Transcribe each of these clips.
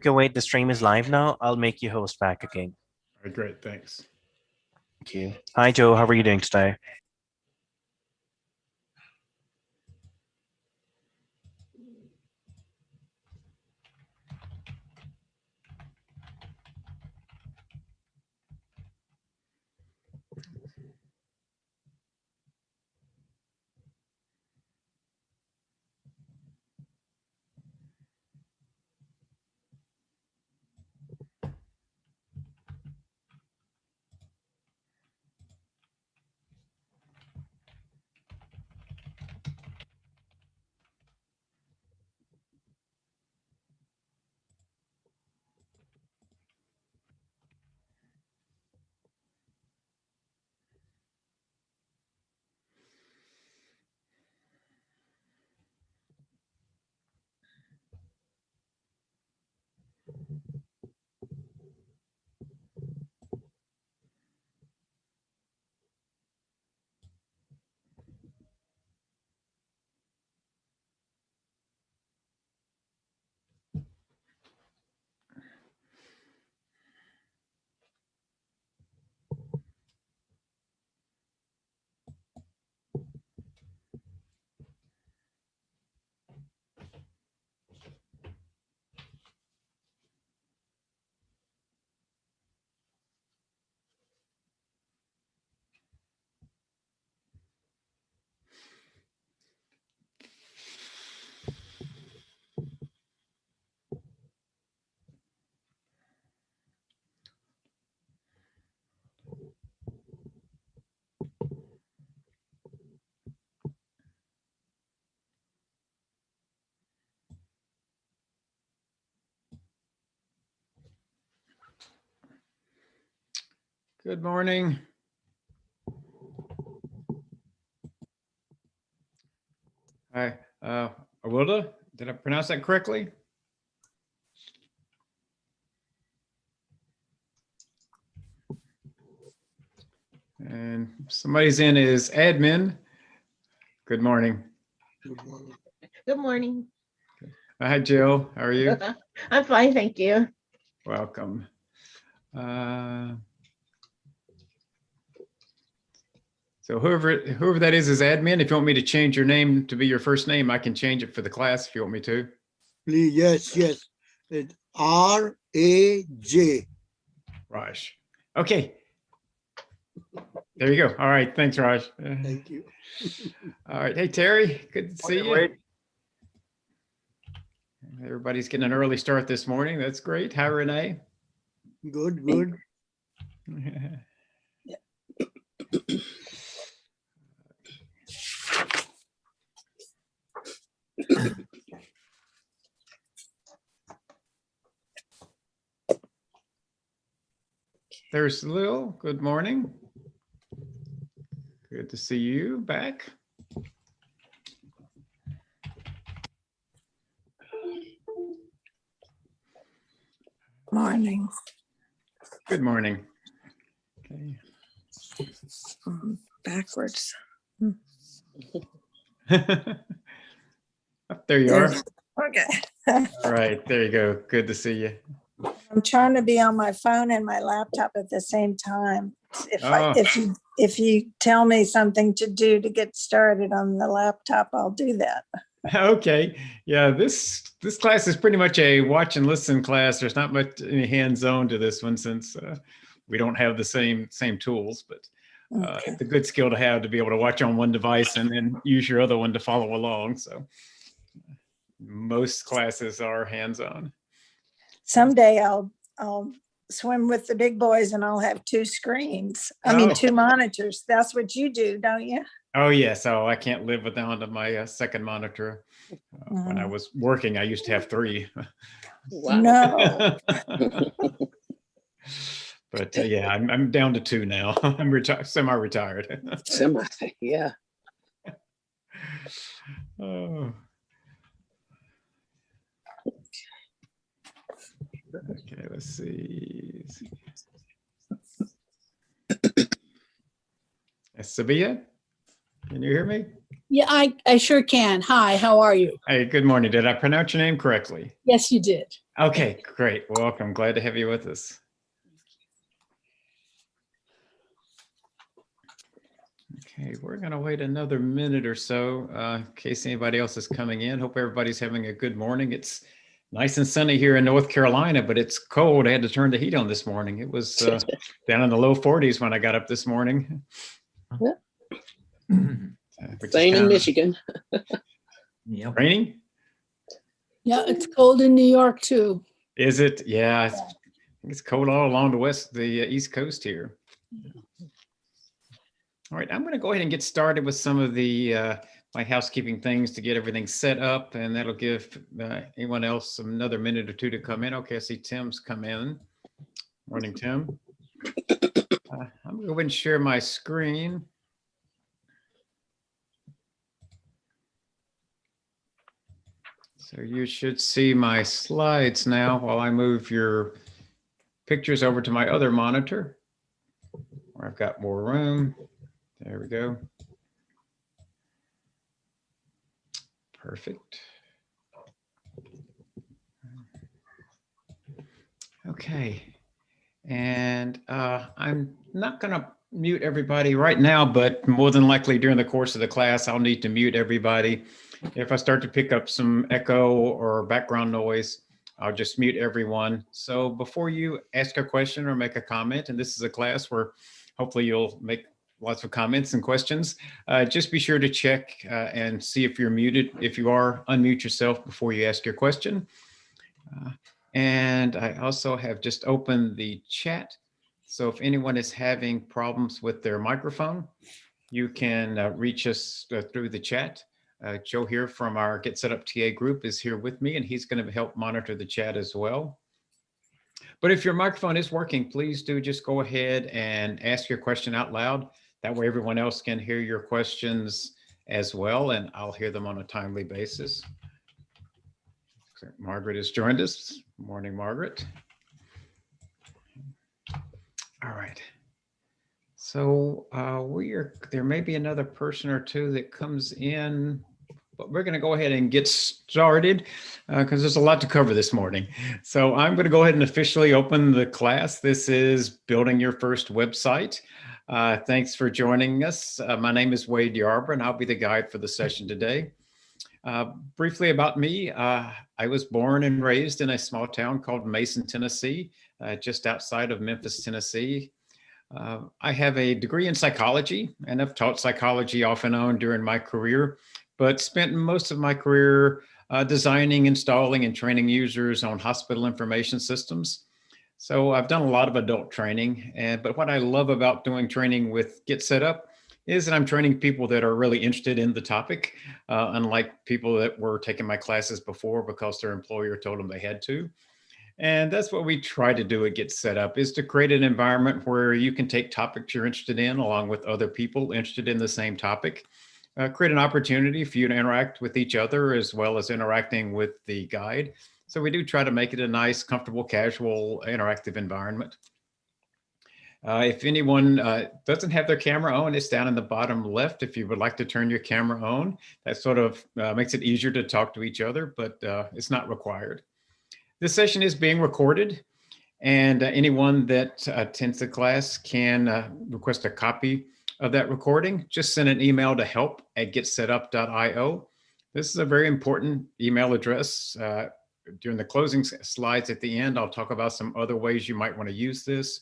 Okay, wait, the stream is live now. I'll make you host back again. All right, great, thanks. Thank you. Hi, Joe. How are you doing today? Good morning. Hi, Awilda, did I pronounce that correctly? And somebody's in as admin. Good morning. Good morning. Hi, Jill. How are you? I'm fine, thank you. Welcome. So whoever that is admin. If you want me to change your name to be your first name, I can change it for the class if you want me to. Please, yes. It's R-A-J. Raj. Okay. There you go. All right. Thanks, Raj. Thank you. All right. Hey, Terry. Good to see you. Wade. Everybody's getting an early start this morning. That's great. Hi, Renee. Good. There's Lil. Good morning. Good to see you back. Morning. Good morning. Okay. Backwards. There you are. Okay. All right, there you go. Good to see you. I'm trying to be on my phone and my laptop at the same time. If you tell me something to do to get started on the laptop, I'll do that. Okay. Yeah, this class is pretty much a watch and listen class. There's not much any hands-on to this one since we don't have the same tools, but Okay. it's a good skill to have to be able to watch on one device and then use your other one to follow along. So most classes are hands-on. Someday I'll swim with the big boys and I'll have two screens. I mean, Oh. two monitors. That's what you do, don't you? Oh, yes. Oh, I can't live without my second monitor. When I was working, I used to have three. No. But yeah, I'm down to two now. I'm semi-retired. Yeah. Oh. Okay, let's see. Sevilla, can you hear me? Yeah, I sure can. Hi, how are you? Hey, good morning. Did I pronounce your name correctly? Yes, you did. Okay, great. Welcome. Glad to have you with us. Okay, we're going to wait another minute or so in case anybody else is coming in. Hope everybody's having a good morning. It's nice and sunny here in North Carolina, but it's cold. I had to turn the heat on this morning. It was down in the low 40s when I got up this morning. Which is Same in kinda Michigan. Raining? Yeah, it's cold in New York too. Is it? Yeah, it's cold all along the East Coast here. All right, I'm going to go ahead and get started with some of the my housekeeping things to get everything set up, and that'll give anyone else another minute or two to come in. Okay, I see Tim's come in. Morning, Tim. I'm going to go ahead and share my screen. So you should see my slides now while I move your pictures over to my other monitor, where I've got more room. There we go. Perfect. Okay. And I'm not going to mute everybody right now, but more than likely during the course of the class, I'll need to mute everybody. If I start to pick up some echo or background noise, I'll just mute everyone. So before you ask a question or make a comment, and this is a class where hopefully you'll make lots of comments and questions, just be sure to check and see if you're muted. If you are, unmute yourself before you ask your question. And I also have just opened the chat. So if anyone is having problems with their microphone, you can reach us through the chat. Joe here from our Get Set Up TA group is here with me, and he's going to help monitor the chat as well. But if your microphone is working, please do just go ahead and ask your question out loud. That way everyone else can hear your questions as well, and I'll hear them on a timely basis. Margaret has joined us. Morning, Margaret. All right. So there may be another person or two that comes in, but we're going to go ahead and get started because there's a lot to cover this morning. So I'm going to go ahead and officially open the class. This is Building Your First Website. Thanks for joining us. My name is Wade Yarber, and I'll be the guide for the session today. Briefly about me, I was born and raised in a small town called Mason, Tennessee, just outside of Memphis, Tennessee. I have a degree in psychology, and I've taught psychology off and on during my career, but spent most of my career designing, installing, and training users on hospital information systems. So I've done a lot of adult training, but what I love about doing training with Get Set Up is that I'm training people that are really interested in the topic, unlike people that were taking my classes before because their employer told them they had to. And that's what we try to do at Get Set Up, is to create an environment where you can take topics you're interested in along with other people interested in the same topic, create an opportunity for you to interact with each other as well as interacting with the guide. So we do try to make it a nice, comfortable, casual, interactive environment. If anyone doesn't have their camera on, it's down in the bottom left. If you would like to turn your camera on, that sort of makes it easier to talk to each other, but it's not required. This session is being recorded, and anyone that attends the class can request a copy of that recording. Just send an email to help@getsetup.io. This is a very important email address. During the closing slides at the end, I'll talk about some other ways you might want to use this.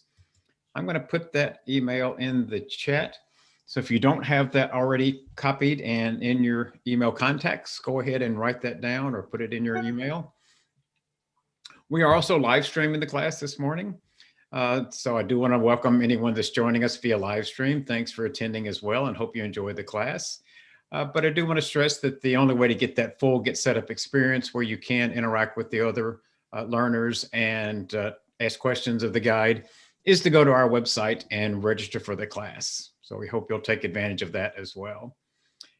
I'm going to put that email in the chat. So if you don't have that already copied and in your email contacts, go ahead and write that down or put it in your email. We are also live streaming the class this morning. So I do want to welcome anyone that's joining us via live stream. Thanks for attending as well, and hope you enjoy the class. But I do want to stress that the only way to get that full Get Set Up experience where you can interact with the other learners and ask questions of the guide is to go to our website and register for the class. So we hope you'll take advantage of that as well.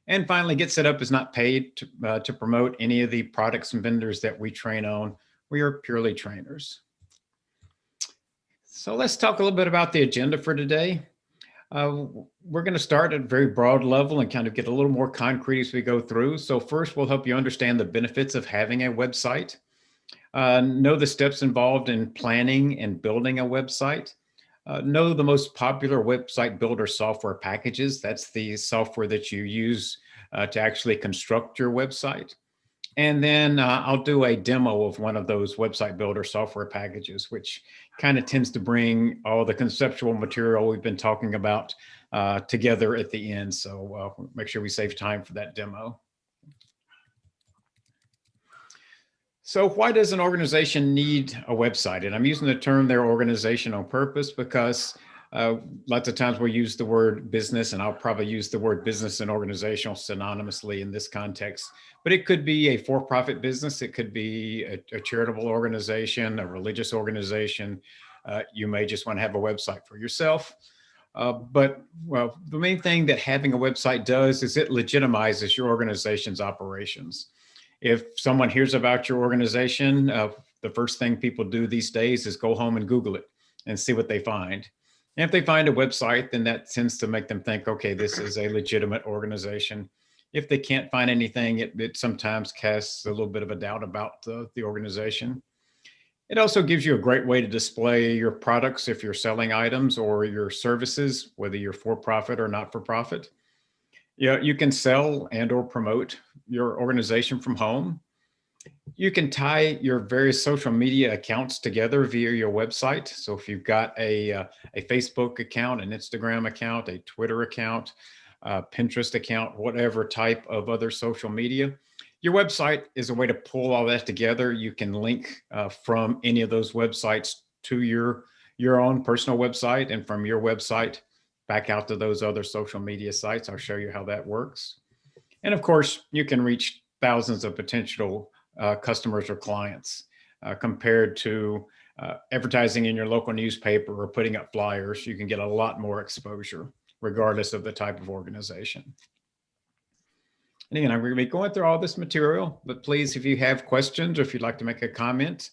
And finally, Get Set Up is not paid to promote any of the products and vendors that we train on. We are purely trainers. So let's talk a little bit about the agenda for today. We're going to start at a very broad level and kind of get a little more concrete as we go through. So first, we'll help you understand the benefits of having a website. Know the steps involved in planning and building a website. Know the most popular website builder software packages. That's the software that you use to actually construct your website. And then I'll do a demo of one of those website builder software packages, which kind of tends to bring all the conceptual material we've been talking about together at the end. So make sure we save time for that demo. So why does an organization need a website? And I'm using the term their organization on purpose because lots of times we use the word business, and I'll probably use the word business and organizational synonymously in this context. But it could be a for-profit business. It could be a charitable organization, a religious organization. You may just want to have a website for yourself. But the main thing that having a website does is it legitimizes your organization's operations. If someone hears about your organization, the first thing people do these days is go home and Google it and see what they find. And if they find a website, then that tends to make them think, okay, this is a legitimate organization. If they can't find anything, it sometimes casts a little bit of a doubt about the organization. It also gives you a great way to display your products if you're selling items or your services, whether you're for-profit or not-for-profit. Yeah, you can sell and or promote your organization from home. You can tie your various social media accounts together via your website. So if you've got a Facebook account, an Instagram account, a Twitter account, Pinterest account, whatever type of other social media, your website is a way to pull all that together. You can link from any of those websites to your own personal website, and from your website back out to those other social media sites. I'll show you how that works. And of course, you can reach thousands of potential customers or clients compared to advertising in your local newspaper or putting up flyers. You can get a lot more exposure regardless of the type of organization. And again, I'm going to be going through all this material, but please, if you have questions or if you'd like to make a comment,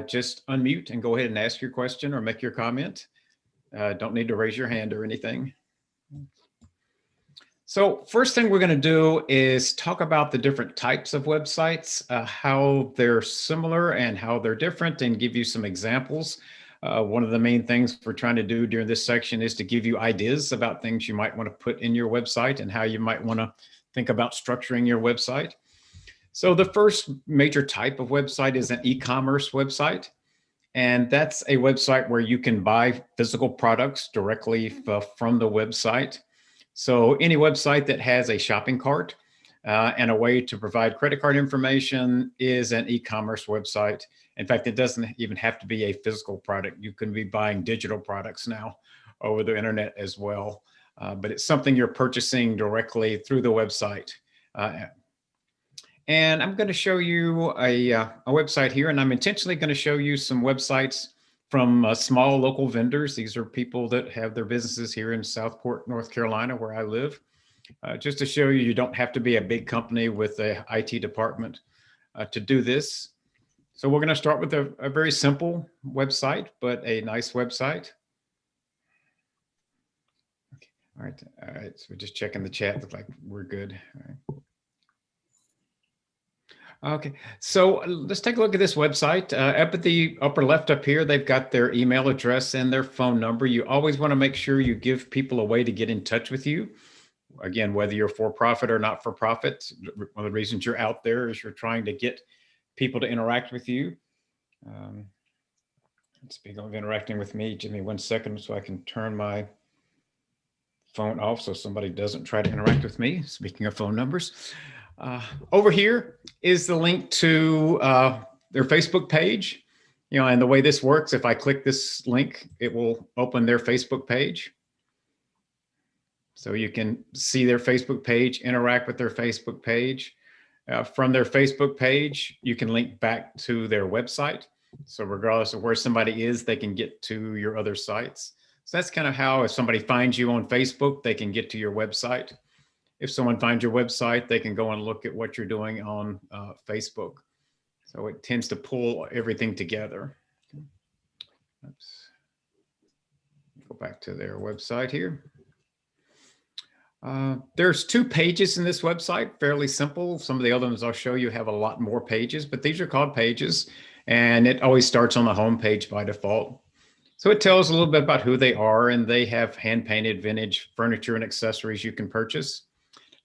just unmute and go ahead and ask your question or make your comment. Don't need to raise your hand or anything. So first thing we're going to do is talk about the different types of websites, how they're similar and how they're different, and give you some examples. One of the main things we're trying to do during this section is to give you ideas about things you might want to put in your website and how you might want to think about structuring your website. So the first major type of website is an e-commerce website. And that's a website where you can buy physical products directly from the website. So any website that has a shopping cart and a way to provide credit card information is an e-commerce website. In fact, it doesn't even have to be a physical product. You can be buying digital products now over the internet as well. But it's something you're purchasing directly through the website. And I'm going to show you a website here, and I'm intentionally going to show you some websites from small local vendors. These are people that have their businesses here in Southport, North Carolina, where I live. Just to show you, you don't have to be a big company with an IT department to do this. So we're going to start with a very simple website, but a nice website. Okay. All right. So we're just checking the chat. Looks like we're good. All right. Okay, so let's take a look at this website. Up at the upper left up here, they've got their email address and their phone number. You always want to make sure you give people a way to get in touch with you. Again, whether you're for profit or not for profit, one of the reasons you're out there is you're trying to get people to interact with you. Speaking of interacting with me, give me 1 second so I can turn my phone off so somebody doesn't try to interact with me. Speaking of phone numbers. Over here is the link to their Facebook page. And the way this works, if I click this link, it will open their Facebook page. So you can see their Facebook page, interact with their Facebook page. From their Facebook page, you can link back to their website. So regardless of where somebody is, they can get to your other sites. So that's kind of how, if somebody finds you on Facebook, they can get to your website. If someone finds your website, they can go and look at what you're doing on Facebook. So it tends to pull everything together. Oops. Go back to their website here. There's 2 pages in this website, fairly simple. Some of the other ones I'll show you have a lot more pages, but these are called pages, and it always starts on the home page by default. So it tells a little bit about who they are, and they have hand-painted vintage furniture and accessories you can purchase.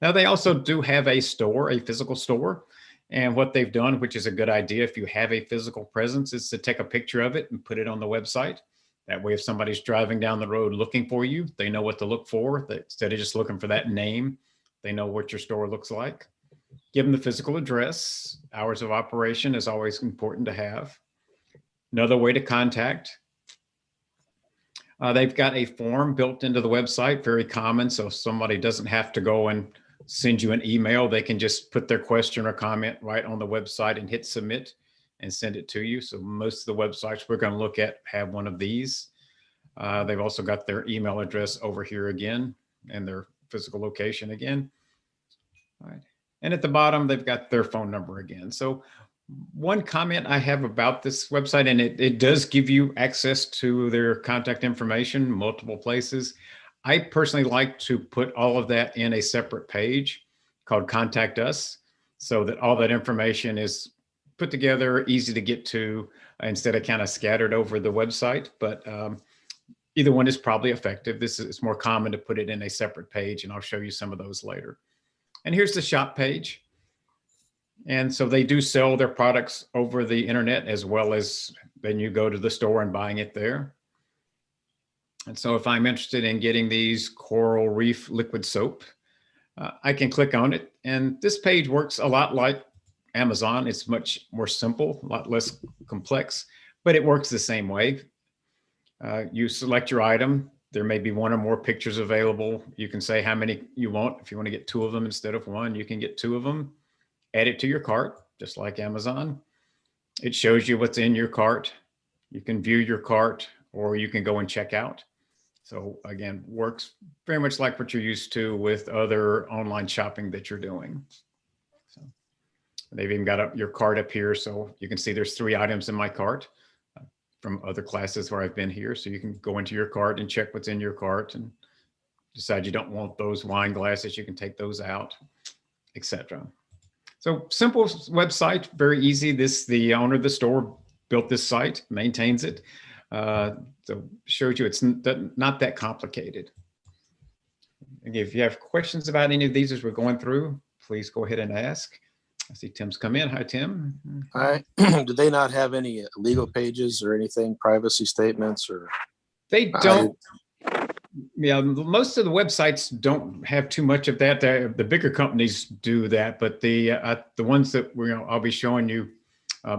Now, they also do have a store, a physical store. And what they've done, which is a good idea if you have a physical presence, is to take a picture of it and put it on the website. That way, if somebody's driving down the road looking for you, they know what to look for. Instead of just looking for that name, they know what your store looks like. Give them the physical address. Hours of operation is always important to have. Another way to contact. They've got a form built into the website, very common. So if somebody doesn't have to go and send you an email, they can just put their question or comment right on the website and hit submit and send it to you. So most of the websites we're going to look at have one of these. They've also got their email address over here again and their physical location again. All right. And at the bottom, they've got their phone number again. So one comment I have about this website, and it does give you access to their contact information, multiple places. I personally like to put all of that in a separate page called Contact Us, so that all that information is put together, easy to get to, instead of kind of scattered over the website. But either one is probably effective. It's more common to put it in a separate page, and I'll show you some of those later. And here's the shop page. And so they do sell their products over the internet, as well as then you go to the store and buying it there. And so if I'm interested in getting these Coral Reef liquid soap, I can click on it. And this page works a lot like Amazon. It's much more simple, a lot less complex, but it works the same way. You select your item. There may be 1 or more pictures available. You can say how many you want. If you want to get 2 of them instead of 1, you can get 2 of them. Add it to your cart, just like Amazon. It shows you what's in your cart. You can view your cart, or you can go and check out. So again, works very much like what you're used to with other online shopping that you're doing. So they've even got your cart up here, so you can see there's 3 items in my cart from other classes where I've been here. So you can go into your cart and check what's in your cart, and decide you don't want those wine glasses, you can take those out, etc. So simple website, very easy. The owner of the store built this site, maintains it. So shows you it's not that complicated. Again, if you have questions about any of these as we're going through, please go ahead and ask. I see Tim's come in. Hi, Tim. Hi. Do they not have any legal pages or anything, privacy statements or? They don't. Yeah, most of the websites don't have too much of that. The bigger companies do that, but the ones that I'll be showing you,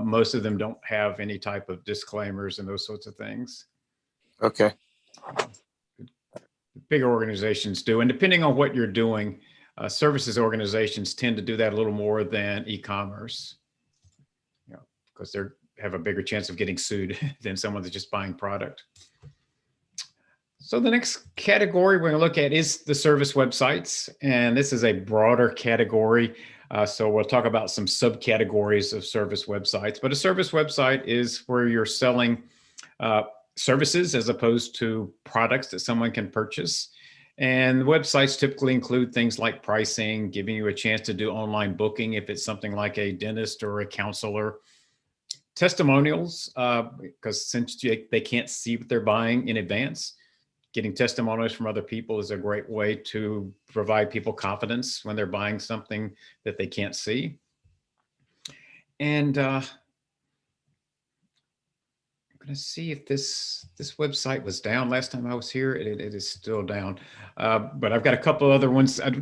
most of them don't have any type of disclaimers and those sorts of things. Okay. Bigger organizations do, and depending on what you're doing, services organizations tend to do that a little more than e-commerce, because they have a bigger chance of getting sued than someone that's just buying product. So the next category we're going to look at is the service websites, and this is a broader category. So we'll talk about some subcategories of service websites, but a service website is where you're selling services as opposed to products that someone can purchase. And websites typically include things like pricing, giving you a chance to do online booking if it's something like a dentist or a counselor. Testimonials, because since they can't see what they're buying in advance, getting testimonials from other people is a great way to provide people confidence when they're buying something that they can't see. And I'm going to see if this website was down last time I was here. It is still down, but I've got a couple other ones. I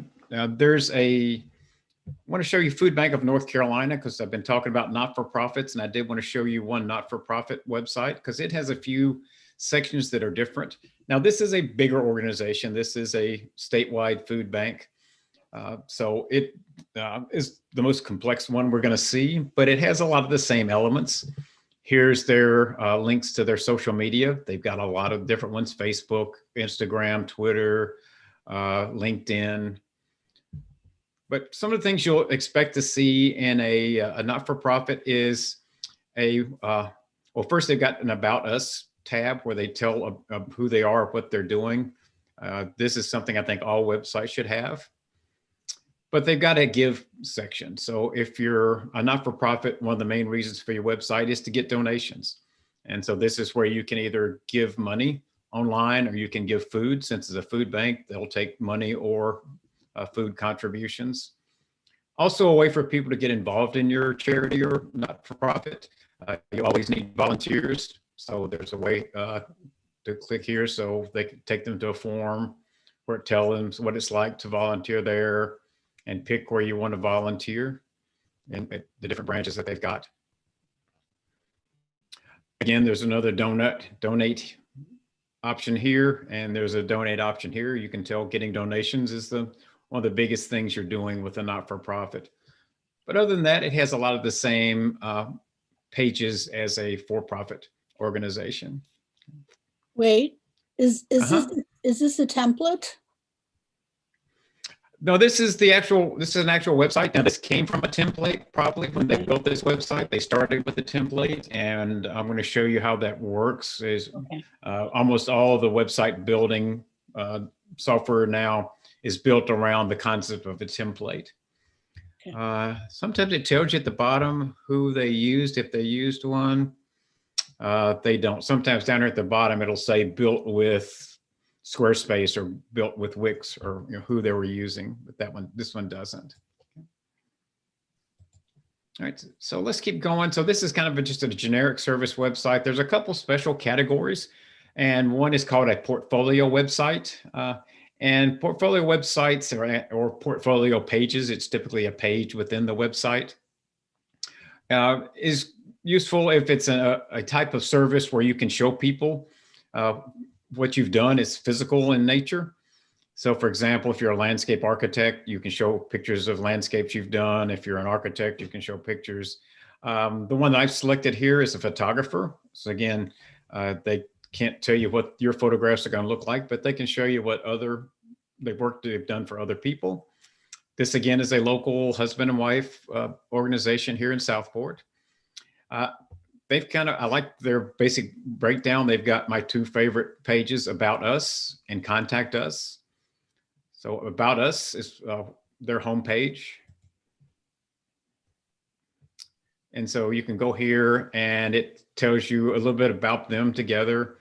want to show you Food Bank of North Carolina, because I've been talking about not-for-profits, and I did want to show you one not-for-profit website because it has a few sections that are different. Now, this is a bigger organization. This is a statewide food bank. So it is the most complex one we're going to see, but it has a lot of the same elements. Here's their links to their social media. They've got a lot of different ones: Facebook, Instagram, Twitter, LinkedIn. But some of the things you'll expect to see in a not-for-profit is well, first they've got an About Us tab where they tell who they are, what they're doing. This is something I think all websites should have. But they've got a give section. So if you're a not-for-profit, one of the main reasons for your website is to get donations. And so this is where you can either give money online or you can give food. Since it's a food bank, they'll take money or food contributions. Also a way for people to get involved in your charity or not-for-profit. You always need volunteers. So there's a way to click here so they can take them to a form where it tells them what it's like to volunteer there and pick where you want to volunteer and the different branches that they've got. Again, there's another donate option here, and there's a donate option here. You can tell getting donations is one of the biggest things you're doing with a not-for-profit. But other than that, it has a lot of the same pages as a for-profit organization. Wait, is this a template? No, this is an actual website. Now this came from a template, probably when they built this website, they started with a template, and I'm going to show you how that works. Almost all the website building software now is built around the concept of a template. Okay. Sometimes it tells you at the bottom who they used, if they used one. They don't. Sometimes down here at the bottom, it'll say built with Squarespace or built with Wix, or who they were using, but this one doesn't. All right, so let's keep going. So this is kind of just a generic service website. There's a couple special categories, and one is called a portfolio website. And portfolio websites or portfolio pages, it's typically a page within the website, is useful if it's a type of service where you can show people what you've done is physical in nature. So for example, if you're a landscape architect, you can show pictures of landscapes you've done. If you're an architect, you can show pictures. The one that I've selected here is a photographer. So again, they can't tell you what your photographs are going to look like, but they can show you what they've done for other people. This again is a local husband and wife organization here in Southport. I like their basic breakdown. They've got my two favorite pages, About Us and Contact Us. So About Us is their homepage. And so you can go here and it tells you a little bit about them together.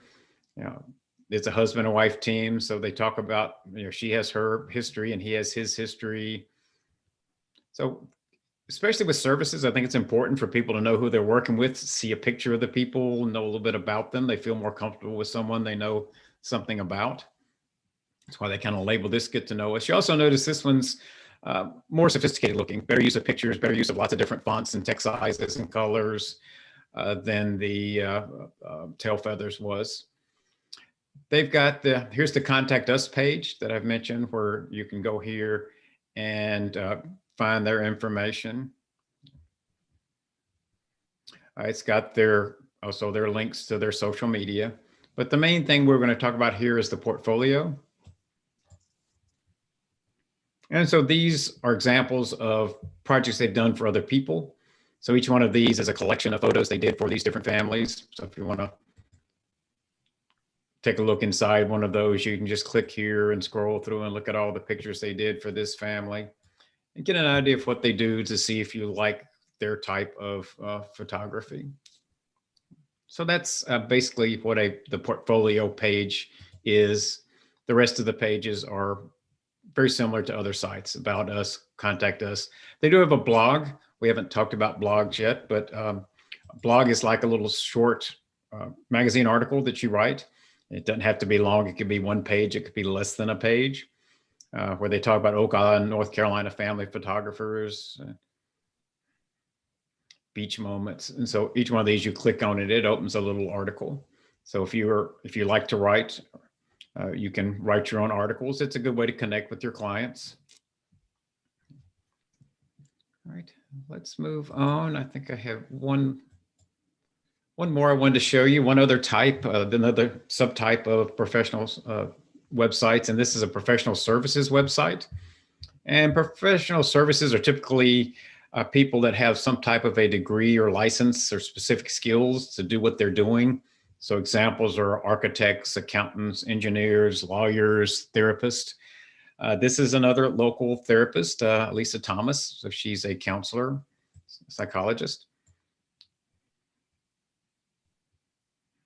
It's a husband and wife team. So they talk about, she has her history and he has his history. So especially with services, I think it's important for people to know who they're working with, see a picture of the people, know a little bit about them. They feel more comfortable with someone they know something about. That's why they kind of label this Get to Know Us. You also notice this one's more sophisticated looking, better use of pictures, better use of lots of different fonts and text sizes and colors than the Tail Feathers was. They've got here's the Contact Us page that I've mentioned, where you can go here and find their information. It's got their links to their social media. But the main thing we're going to talk about here is the portfolio. And so these are examples of projects they've done for other people. So each one of these is a collection of photos they did for these different families. So if you want to take a look inside one of those, you can just click here and scroll through and look at all the pictures they did for this family and get an idea of what they do to see if you like their type of photography. So that's basically what the portfolio page is. The rest of the pages are very similar to other sites, About Us, Contact Us. They do have a blog. We haven't talked about blogs yet, but a blog is like a little short magazine article that you write. It doesn't have to be long. It could be one page. It could be less than a page, where they talk about Oak Island, North Carolina family photographers, beach moments. And so each one of these, you click on it, it opens a little article. So if you like to write, you can write your own articles. It's a good way to connect with your clients. All right, let's move on. I think I have one more I wanted to show you, one other type, another subtype of professional websites, and this is a professional services website. And professional services are typically people that have some type of a degree or license or specific skills to do what they're doing. So examples are architects, accountants, engineers, lawyers, therapists. This is another local therapist, Lisa Thomas. So she's a counselor, psychologist.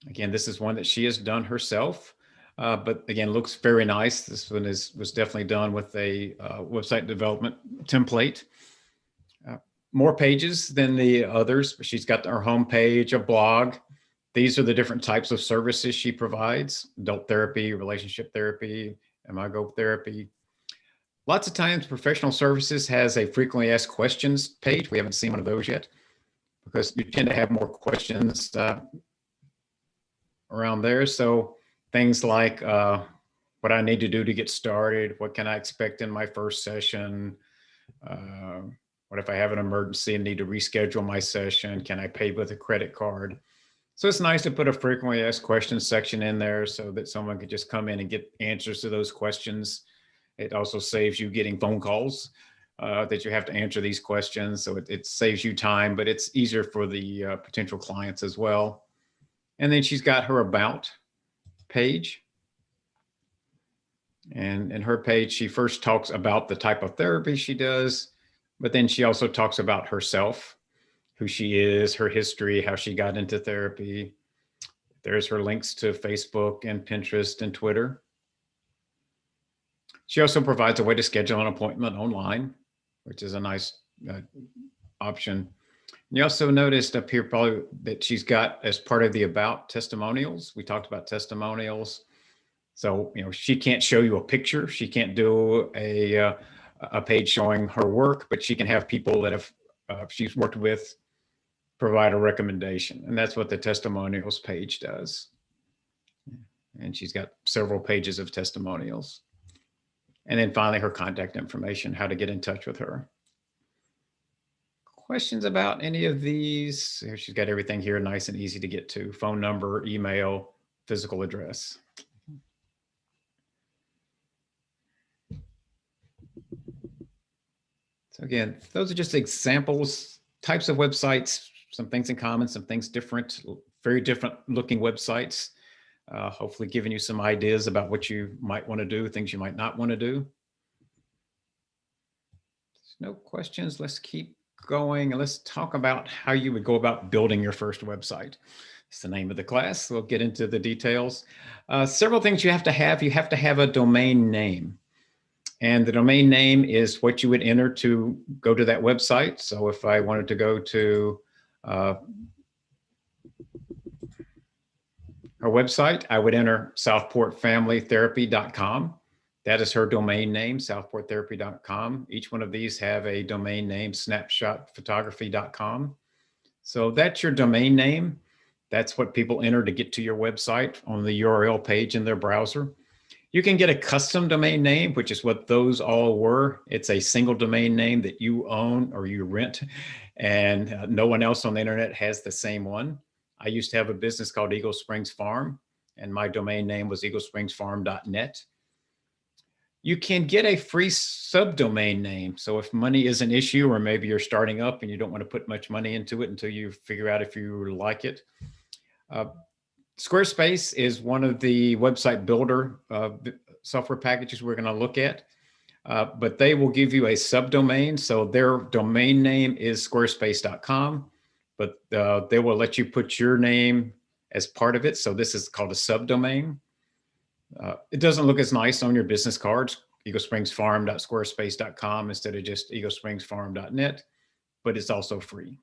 Again, this is one that she has done herself, but again, looks very nice. This one was definitely done with a website development template. More pages than the others. She's got her home page, a blog. These are the different types of services she provides: adult therapy, relationship therapy, imago therapy. Lots of times professional services has a frequently asked questions page. We haven't seen one of those yet because you tend to have more questions around there. So things like what I need to do to get started, what can I expect in my first session, what if I have an emergency and need to reschedule my session, can I pay with a credit card? So it's nice to put a frequently asked questions section in there so that someone could just come in and get answers to those questions. It also saves you getting phone calls that you have to answer these questions. So it saves you time, but it's easier for the potential clients as well. And then she's got her about page. And in her page, she first talks about the type of therapy she does, but then she also talks about herself, who she is, her history, how she got into therapy. There's her links to Facebook and Pinterest and Twitter. She also provides a way to schedule an appointment online, which is a nice option. You also noticed up here probably that she's got, as part of the about, testimonials. We talked about testimonials. So, she can't show you a picture. She can't do a page showing her work, but she can have people that have she's worked with provide a recommendation. And that's what the testimonials page does. And she's got several pages of testimonials. And then finally, her contact information, how to get in touch with her. Questions about any of these? Here, she's got everything here nice and easy to get to: phone number, email, physical address. So again, those are just examples, types of websites, some things in common, some things different, very different looking websites. Hopefully giving you some ideas about what you might want to do, things you might not want to do. There's no questions. Let's keep going and let's talk about how you would go about building your first website. It's the name of the class. We'll get into the details. Several things you have to have. You have to have a domain name. And the domain name is what you would enter to go to that website. So if I wanted to go to her website, I would enter southportfamilytherapy.com. That is her domain name, southporttherapy.com. Each one of these have a domain name, snapshotphotography.com. So that's your domain name. That's what people enter to get to your website on the URL page in their browser. You can get a custom domain name, which is what those all were. It's a single domain name that you own or you rent, and no one else on the internet has the same one. I used to have a business called Eagle Springs Farm, and my domain name was eaglespringsfarm.net. You can get a free subdomain name. So if money is an issue, or maybe you're starting up and you don't want to put much money into it until you figure out if you like it. Squarespace is one of the website builder software packages we're going to look at, but they will give you a subdomain. So their domain name is squarespace.com, but they will let you put your name as part of it. So this is called a subdomain. It doesn't look as nice on your business cards, eaglespringsfarm.squarespace.com instead of just eaglespringsfarm.net, but it's also free.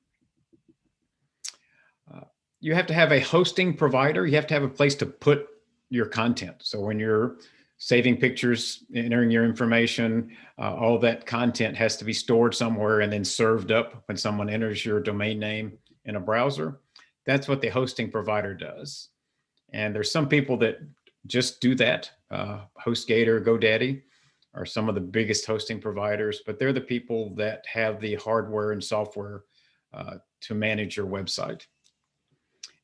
You have to have a hosting provider. You have to have a place to put your content. So when you're saving pictures, entering your information, all that content has to be stored somewhere and then served up when someone enters your domain name in a browser. That's what the hosting provider does. And there's some people that just do that. HostGator, GoDaddy are some of the biggest hosting providers, but they're the people that have the hardware and software to manage your website.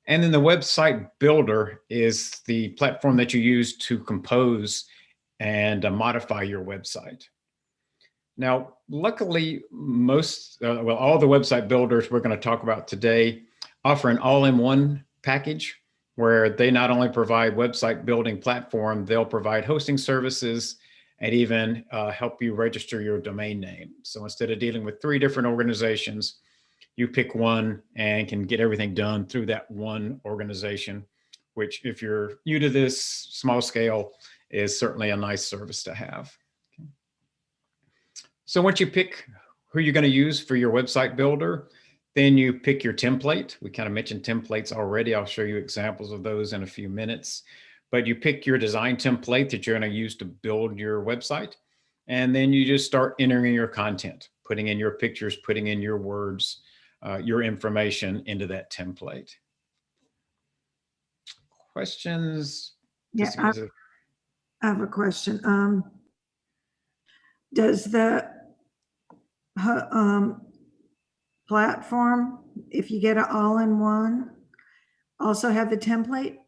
And then the website builder is the platform that you use to compose and modify your website. Now, luckily, all the website builders we're going to talk about today offer an all-in-one package where they not only provide website building platform, they'll provide hosting services and even help you register your domain name. So instead of dealing with 3 different organizations, you pick one and can get everything done through that one organization, which if you're new to this small scale is certainly a nice service to have. So once you pick who you're going to use for your website builder, then you pick your template. We kind of mentioned templates already. I'll show you examples of those in a few minutes. But you pick your design template that you're going to use to build your website. And then you just start entering your content, putting in your pictures, putting in your words, your information into that template. Questions? Yeah, I have a question. Does the platform, if you get it all in one, also have the template?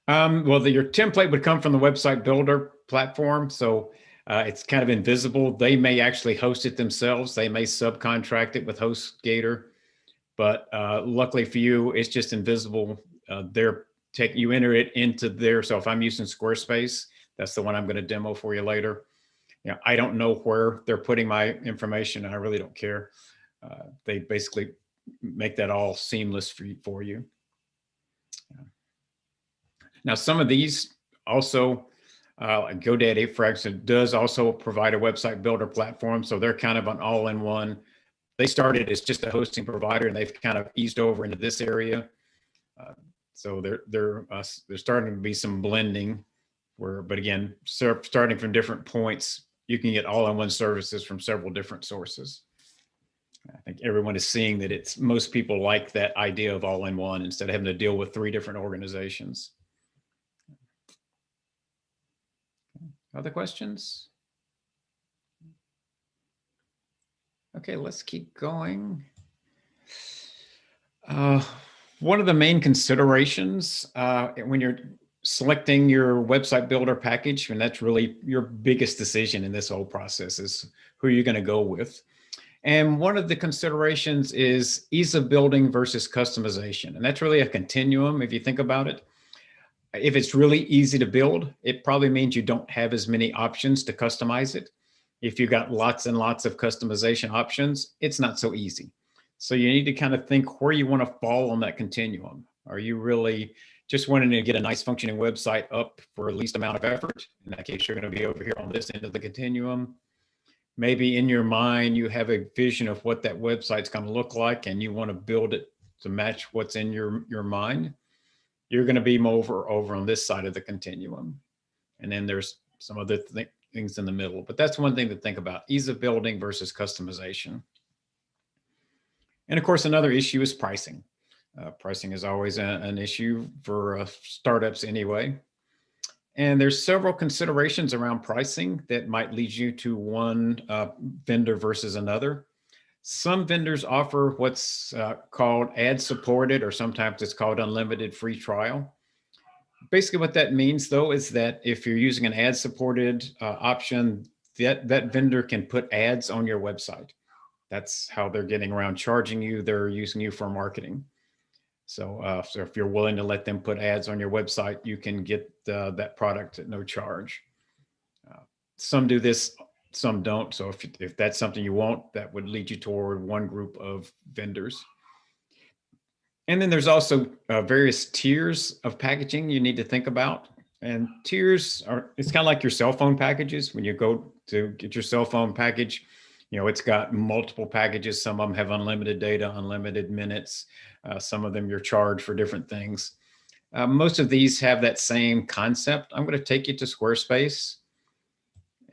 Well, your template would come from the website builder platform. So it's kind of invisible. They may actually host it themselves. They may subcontract it with HostGator, but luckily for you, it's just invisible. You enter it into there. So if I'm using Squarespace, that's the one I'm going to demo for you later. I don't know where they're putting my information. I really don't care. They basically make that all seamless for you. Now, some of these also, GoDaddy, for example, does also provide a website builder platform. So they're kind of an all-in-one. They started as just a hosting provider, and they've kind of eased over into this area. So there's starting to be some blending, but again, starting from different points, you can get all-in-one services from several different sources. I think everyone is seeing that most people like that idea of all-in-one instead of having to deal with 3 different organizations. Other questions? Okay, let's keep going. One of the main considerations when you're selecting your website builder package, and that's really your biggest decision in this whole process, is who you're going to go with. And one of the considerations is ease of building versus customization. And that's really a continuum if you think about it. If it's really easy to build, it probably means you don't have as many options to customize it. If you've got lots and lots of customization options, it's not so easy. So you need to kind of think where you want to fall on that continuum. Are you really just wanting to get a nice functioning website up for least amount of effort? In that case, you're going to be over here on this end of the continuum. Maybe in your mind, you have a vision of what that website's going to look like, and you want to build it to match what's in your mind. You're going to be over on this side of the continuum. And then there's some other things in the middle, but that's one thing to think about: ease of building versus customization. And of course, another issue is pricing. Pricing is always an issue for startups anyway. And there's several considerations around pricing that might lead you to one vendor versus another. Some vendors offer what's called ad-supported, or sometimes it's called unlimited free trial. Basically what that means, though, is that if you're using an ad-supported option, that vendor can put ads on your website. That's how they're getting around charging you. They're using you for marketing. So if you're willing to let them put ads on your website, you can get that product at no charge. Some do this, some don't. So if that's something you want, that would lead you toward one group of vendors. And then there's also various tiers of packaging you need to think about. And tiers it's kind of like your cell phone packages. When you go to get your cell phone package, it's got multiple packages. Some of them have unlimited data, unlimited minutes. Some of them you're charged for different things. Most of these have that same concept. I'm going to take you to Squarespace,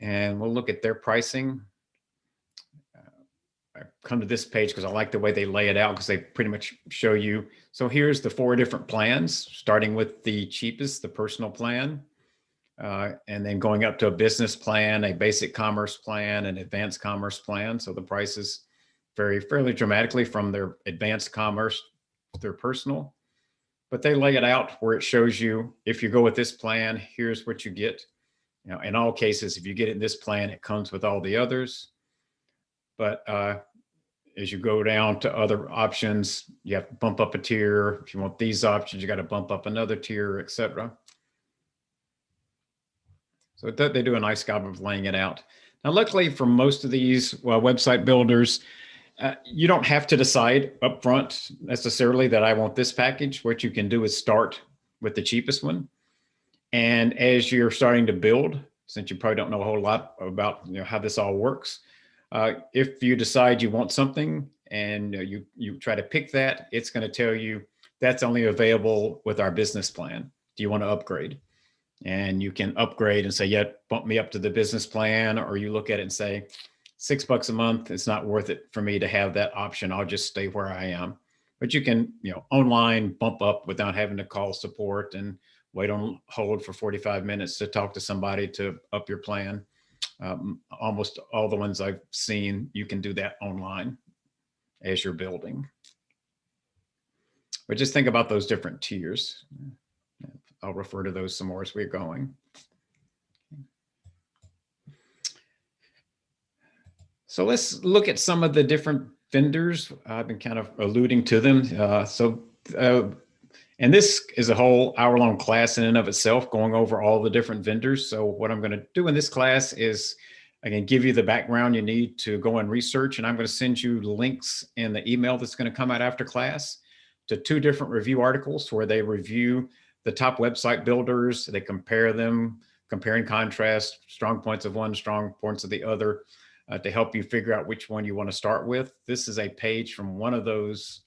and we'll look at their pricing. I come to this page because I like the way they lay it out, because they pretty much show you. So here's the 4 different plans, starting with the cheapest, the personal plan, and then going up to a business plan, a basic commerce plan, an advanced commerce plan. So the prices vary fairly dramatically from their advanced commerce to their personal, but they lay it out where it shows you, if you go with this plan, here's what you get. In all cases, if you get it in this plan, it comes with all the others. But as you go down to other options, you have to bump up a tier. If you want these options, you got to bump up another tier, etc. So they do a nice job of laying it out. Now, luckily for most of these website builders, you don't have to decide upfront necessarily that I want this package. What you can do is start with the cheapest one. And as you're starting to build, since you probably don't know a whole lot about how this all works, if you decide you want something and you try to pick that, it's going to tell you that's only available with our business plan. Do you want to upgrade? And you can upgrade and say, yeah, bump me up to the business plan, or you look at it and say, $6 a month, it's not worth it for me to have that option. I'll just stay where I am. But you can, online bump up without having to call support and wait on hold for 45 minutes to talk to somebody to up your plan. Almost all the ones I've seen, you can do that online as you're building. But just think about those different tiers. I'll refer to those some more as we're going. So let's look at some of the different vendors. I've been kind of alluding to them. And this is a whole hour-long class in and of itself, going over all the different vendors. So what I'm going to do in this class is I can give you the background you need to go and research, and I'm going to send you links in the email that's going to come out after class to 2 different review articles where they review the top website builders. They compare them, compare and contrast strong points of one, strong points of the other, to help you figure out which one you want to start with. This is a page from one of those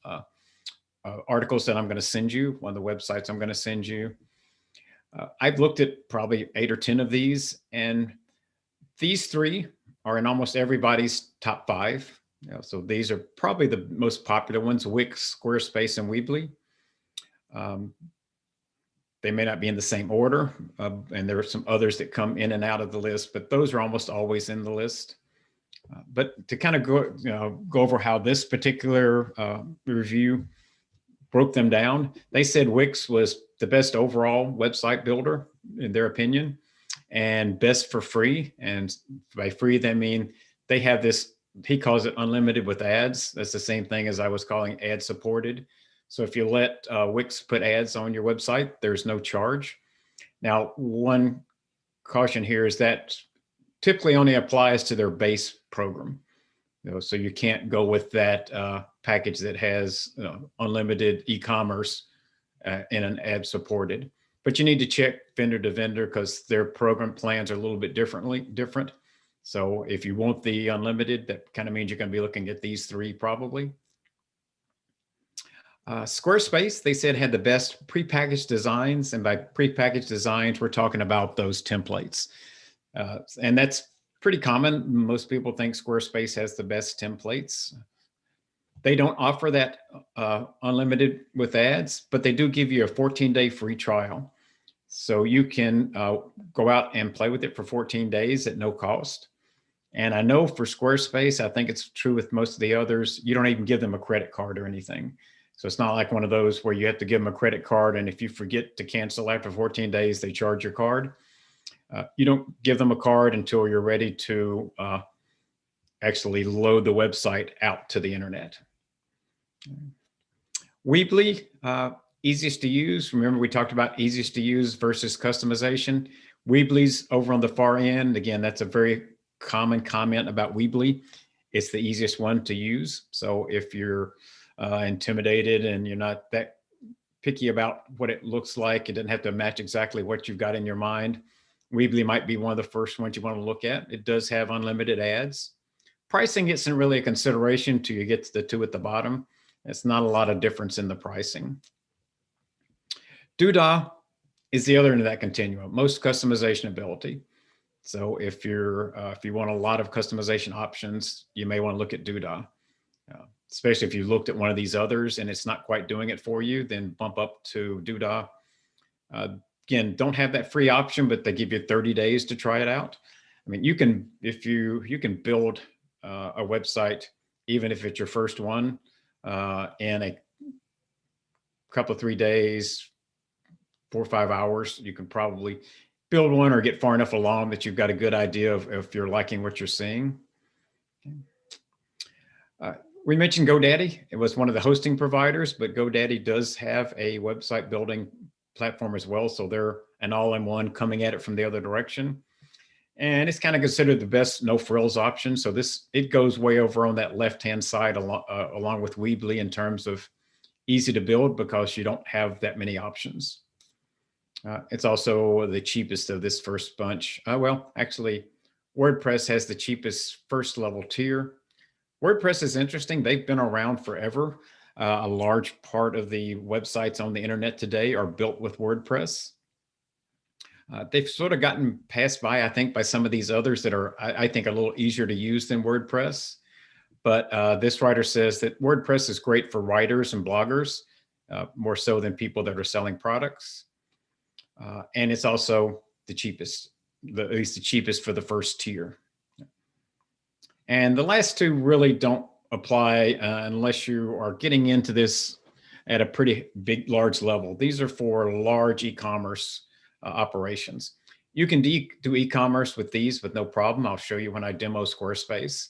articles that I'm going to send you, one of the websites I'm going to send you. I've looked at probably 8 or 10 of these, and these 3 are in almost everybody's top 5. So these are probably the most popular ones: Wix, Squarespace, and Weebly. They may not be in the same order, and there are some others that come in and out of the list, but those are almost always in the list. But to kind of go over how this particular review broke them down, they said Wix was the best overall website builder in their opinion, and best for free. And by free, they mean they have this, he calls it unlimited with ads. That's the same thing as I was calling ad supported. So if you let Wix put ads on your website, there's no charge. Now, one caution here is that typically only applies to their base program. So you can't go with that package that has unlimited e-commerce in an ad supported. But you need to check vendor to vendor because their program plans are a little bit different. So if you want the unlimited, that kind of means you're going to be looking at these 3 probably. Squarespace, they said, had the best prepackaged designs. And by prepackaged designs, we're talking about those templates. And that's pretty common. Most people think Squarespace has the best templates. They don't offer that unlimited with ads, but they do give you a 14-day free trial. So you can go out and play with it for 14 days at no cost. And I know for Squarespace, I think it's true with most of the others, you don't even give them a credit card or anything. So it's not like one of those where you have to give them a credit card, and if you forget to cancel after 14 days, they charge your card. You don't give them a card until you're ready to actually load the website out to the internet. Weebly, easiest to use. Remember, we talked about easiest to use versus customization. Weebly's over on the far end. Again, that's a very common comment about Weebly. It's the easiest one to use. So if you're intimidated and you're not that picky about what it looks like, it doesn't have to match exactly what you've got in your mind, Weebly might be one of the first ones you want to look at. It does have unlimited ads. Pricing isn't really a consideration till you get to the 2 at the bottom. It's not a lot of difference in the pricing. Doodah is the other end of that continuum, most customization ability. So if you want a lot of customization options, you may want to look at Doodah. Especially if you looked at one of these others and it's not quite doing it for you, then bump up to Doodah. Again, don't have that free option, but they give you 30 days to try it out. I mean, you can build a website, even if it's your first one, in a couple of 3 days, 4 or 5 hours. You can probably build one or get far enough along that you've got a good idea of if you're liking what you're seeing. We mentioned GoDaddy. It was one of the hosting providers, but GoDaddy does have a website building platform as well. So they're an all-in-one coming at it from the other direction. And it's kind of considered the best no frills option. So it goes way over on that left-hand side along with Weebly in terms of easy to build because you don't have that many options. It's also the cheapest of this first bunch. Well, actually, WordPress has the cheapest first level tier. WordPress is interesting. They've been around forever. A large part of the websites on the internet today are built with WordPress. They've sort of gotten passed by, I think, by some of these others that are, I think, a little easier to use than WordPress. But this writer says that WordPress is great for writers and bloggers, more so than people that are selling products. And it's also the cheapest, at least the cheapest for the first tier. And the last two really don't apply unless you are getting into this at a pretty big, large level. These are for large e-commerce operations. You can do e-commerce with these with no problem. I'll show you when I demo Squarespace.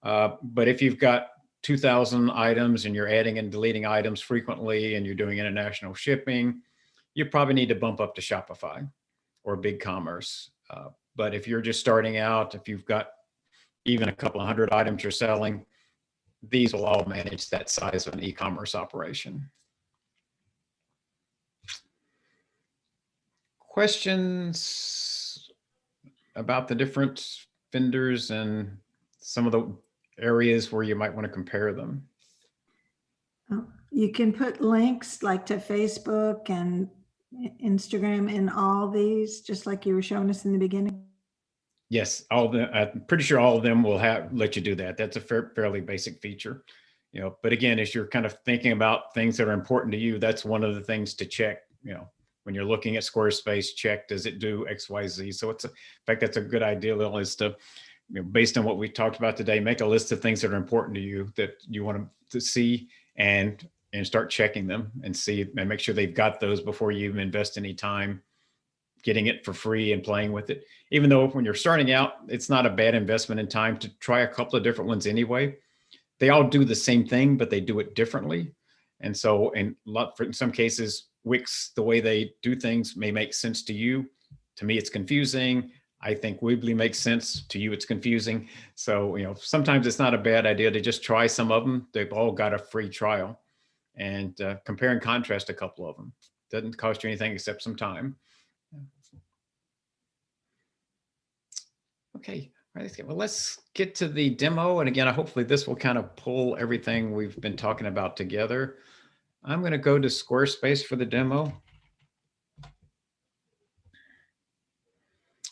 But if you've got 2,000 items and you're adding and deleting items frequently and you're doing international shipping, you probably need to bump up to Shopify or BigCommerce. But if you're just starting out, if you've got even a couple of hundred items you're selling, these will all manage that size of an e-commerce operation. Questions about the different vendors and some of the areas where you might want to compare them? You can put links like to Facebook and Instagram in all these, just like you were showing us in the beginning. Yes, all of them. I'm pretty sure all of them will let you do that. That's a fairly basic feature, But again, as you're kind of thinking about things that are important to you, that's one of the things to check. When you're looking at Squarespace, check, does it do X, Y, Z? So in fact, that's a good idea, is to, based on what we talked about today, make a list of things that are important to you that you want to see and start checking them and see and make sure they've got those before you even invest any time getting it for free and playing with it. Even though when you're starting out, it's not a bad investment in time to try a couple of different ones anyway. They all do the same thing, but they do it differently. And so in some cases, Wix, the way they do things may make sense to you. To me, it's confusing. I think Weebly makes sense. To you, it's confusing. So, sometimes it's not a bad idea to just try some of them. They've all got a free trial and compare and contrast a couple of them. Doesn't cost you anything except some time. Okay, all right, well, let's get to the demo. And again, hopefully this will kind of pull everything we've been talking about together. I'm going to go to Squarespace for the demo.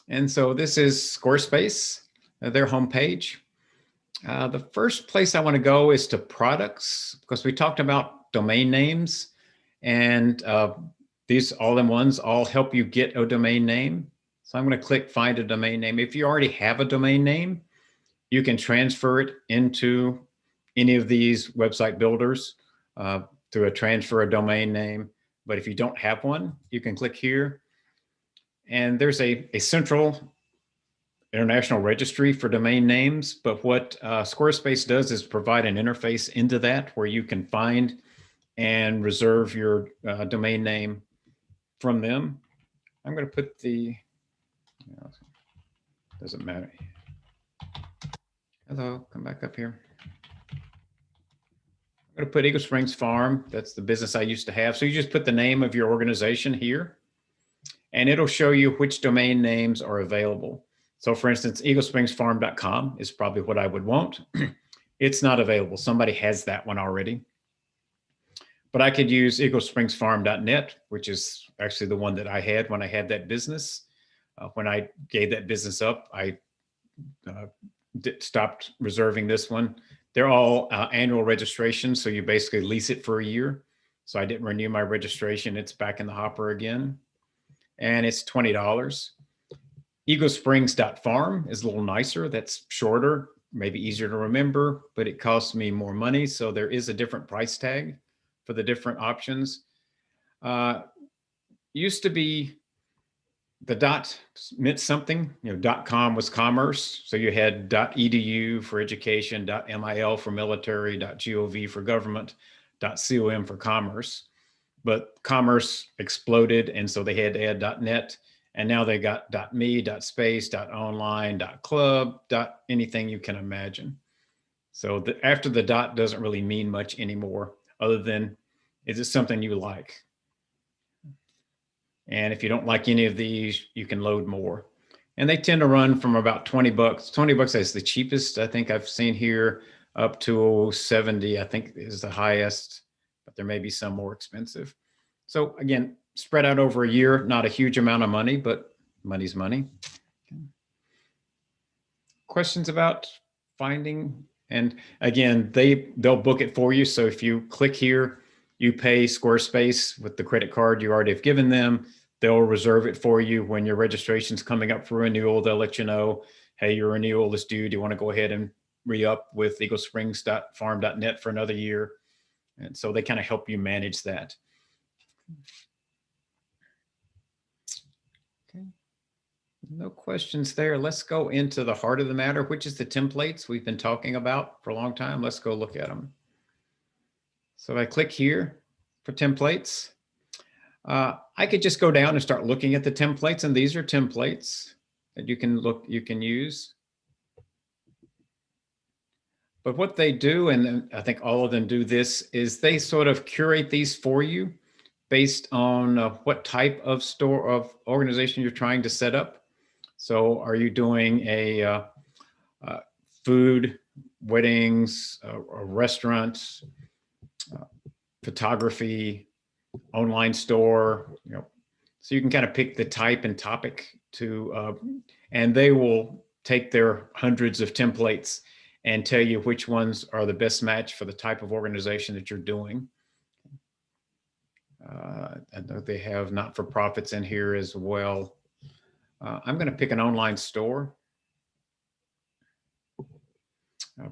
And so this is Squarespace, their homepage. The first place I want to go is to products, because we talked about domain names, and these all-in-ones all help you get a domain name. So I'm going to click Find a Domain Name. If you already have a domain name, you can transfer it into any of these website builders through a transfer a domain name. But if you don't have one, you can click here. And there's a central international registry for domain names. But what Squarespace does is provide an interface into that where you can find and reserve your domain name from them. I'm going to put the, doesn't matter. Hello, come back up here. I'm going to put Eagle Springs Farm. That's the business I used to have. So you just put the name of your organization here, and it'll show you which domain names are available. So for instance, eaglespringsfarm.com is probably what I would want. It's not available. Somebody has that one already. But I could use eaglespringsfarm.net, which is actually the one that I had when I had that business. When I gave that business up, I stopped reserving this one. They're all annual registrations, so you basically lease it for a year. So I didn't renew my registration. It's back in the hopper again. And it's $20. Eaglesprings.farm is a little nicer. That's shorter, maybe easier to remember, but it costs me more money. So there is a different price tag for the different options. Used to be the dot meant something. .com was commerce. So you had .edu for education, .mil for military, .gov for government, .com for commerce. But commerce exploded, and so they had to add .net. And now they got .me, .space, .online, .club, anything you can imagine. So after the dot doesn't really mean much anymore, other than, is it something you like? And if you don't like any of these, you can load more. And they tend to run from about 20 bucks. 20 bucks is the cheapest I think I've seen here, up to 70, I think is the highest, but there may be some more expensive. So again, spread out over a year, not a huge amount of money, but money's money. Questions about finding? And again, they'll book it for you. So if you click here, you pay Squarespace with the credit card you already have given them. They'll reserve it for you. When your registration's coming up for renewal, they'll let you know, hey, your renewal is due. Do you want to go ahead and re-up with eaglesprings.farm.net for another year? And so they kind of help you manage that. Okay. No questions there. Let's go into the heart of the matter, which is the templates we've been talking about for a long time. Let's go look at them. So I click here for templates. I could just go down and start looking at the templates, and these are templates that you can use. But what they do, and I think all of them do this, is they sort of curate these for you based on what type of store of organization you're trying to set up. So are you doing a food, weddings, a restaurant, photography, online store, so you can kind of pick the type and topic to, and they will take their hundreds of templates and tell you which ones are the best match for the type of organization that you're doing. I know they have not-for-profits in here as well. I'm going to pick an online store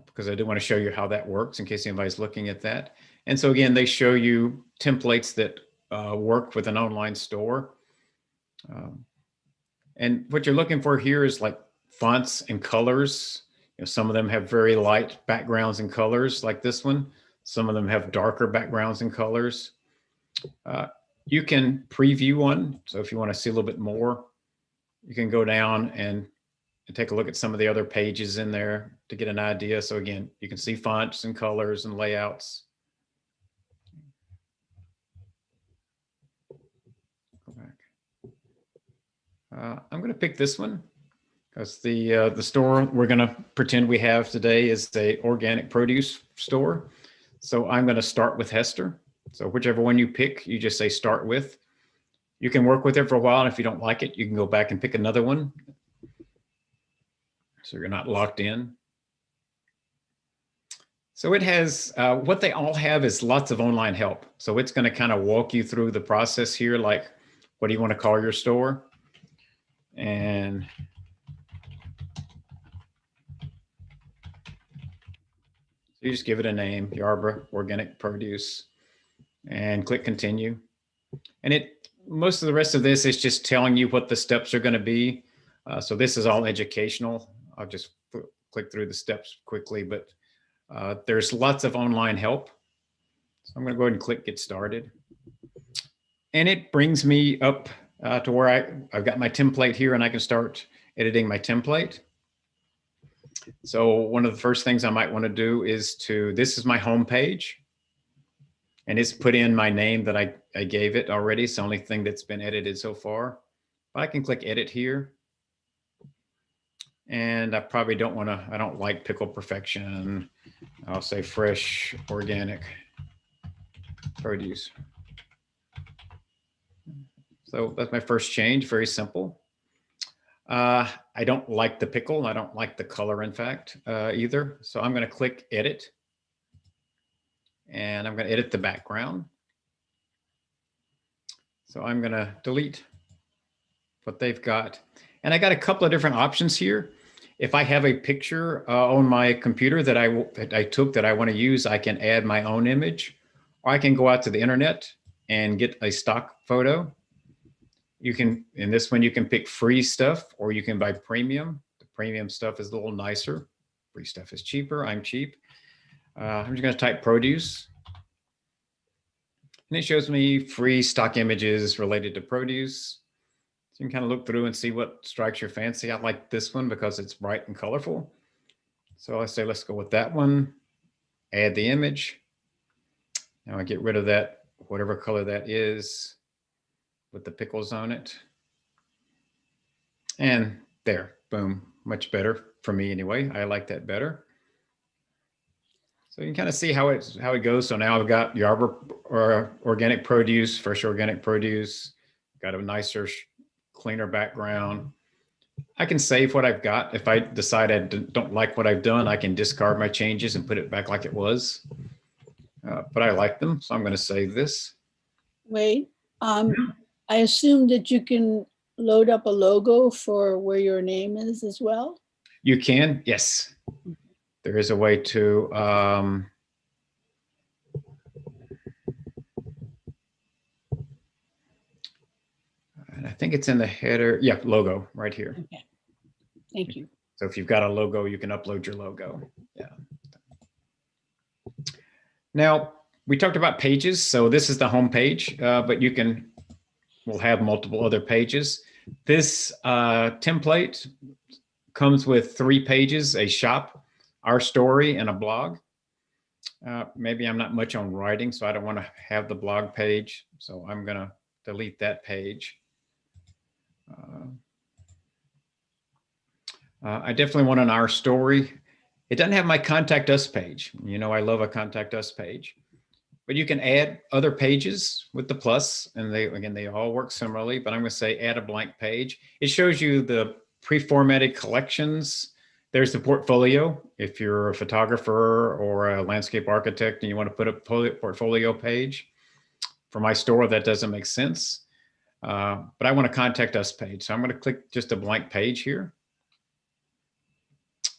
because I do want to show you how that works in case anybody's looking at that. And so again, they show you templates that work with an online store. And what you're looking for here is like fonts and colors. Some of them have very light backgrounds and colors like this one. Some of them have darker backgrounds and colors. You can preview one. So if you want to see a little bit more, you can go down and take a look at some of the other pages in there to get an idea. So again, you can see fonts and colors and layouts. Go back. I'm going to pick this one because the store we're going to pretend we have today is the organic produce store. So I'm going to start with Hester. So whichever one you pick, you just say start with. You can work with it for a while, and if you don't like it, you can go back and pick another one. So you're not locked in. So it has, what they all have is lots of online help. So it's going to kind of walk you through the process here, like, what do you want to call your store? And you just give it a name, Yarborough Organic Produce, and click continue. And most of the rest of this is just telling you what the steps are going to be. So this is all educational. I'll just click through the steps quickly, but there's lots of online help. So I'm going to go ahead and click get started. And it brings me up to where I've got my template here, and I can start editing my template. So one of the first things I might want to do is this is my home page. And it's put in my name that I gave it already. It's the only thing that's been edited so far. But I can click edit here. And I probably don't want to, I don't like Pickle Perfection. I'll say fresh organic produce. So that's my first change, very simple. I don't like the pickle. I don't like the color, in fact, either. So I'm going to click edit. And I'm going to edit the background. So I'm going to delete what they've got. And I got a couple of different options here. If I have a picture on my computer that I took that I want to use, I can add my own image, or I can go out to the internet and get a stock photo. You can, in this one, you can pick free stuff or you can buy premium. The premium stuff is a little nicer. Free stuff is cheaper. I'm cheap. I'm just going to type produce. And it shows me free stock images related to produce. So you can kind of look through and see what strikes your fancy. I like this one because it's bright and colorful. So I say, let's go with that one. Add the image. Now I get rid of that, whatever color that is, with the pickles on it. And there, boom, much better for me anyway. I like that better. So you can kind of see how it goes. So now I've got Yarborough or organic produce, fresh organic produce, got a nicer, cleaner background. I can save what I've got. If I decide I don't like what I've done, I can discard my changes and put it back like it was. But I like them, so I'm going to save this. Wait, I assume that you can load up a logo for where your name is as well? You can, yes. There is a way to, and I think it's in the header. Yeah, logo right here. Okay, thank you. So if you've got a logo, you can upload your logo. Yeah. Now, we talked about pages. So this is the home page, but we'll have multiple other pages. This template comes with 3 pages, a shop, our story, and a blog. Maybe I'm not much on writing, so I don't want to have the blog page. So I'm going to delete that page. I definitely want an our story. It doesn't have my contact us page. You know, I love a contact us page, but you can add other pages with the plus, and they all work similarly, but I'm going to say add a blank page. It shows you the pre-formatted collections. There's the portfolio. If you're a photographer or a landscape architect and you want to put a portfolio page, for my store, that doesn't make sense. But I want a contact us page. So I'm going to click just a blank page here.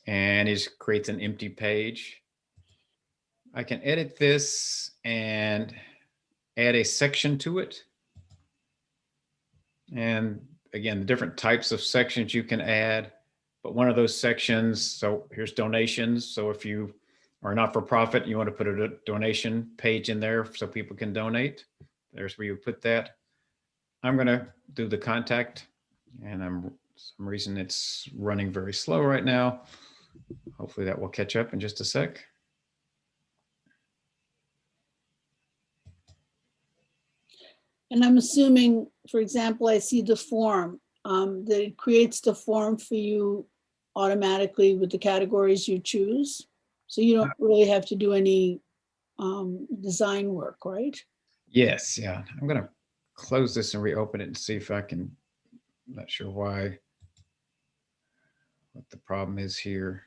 And it creates an empty page. I can edit this and add a section to it. And again, the different types of sections you can add, but one of those sections, so here's donations. So if you are not for profit, you want to put a donation page in there so people can donate. There's where you put that. I'm going to do the contact, and for some reason it's running very slow right now. Hopefully that will catch up in just a sec. And I'm assuming, for example, I see the form, that it creates the form for you automatically with the categories you choose. So you don't really have to do any design work, right? Yes, yeah. I'm going to close this and reopen it and see if I can, I'm not sure what the problem is here.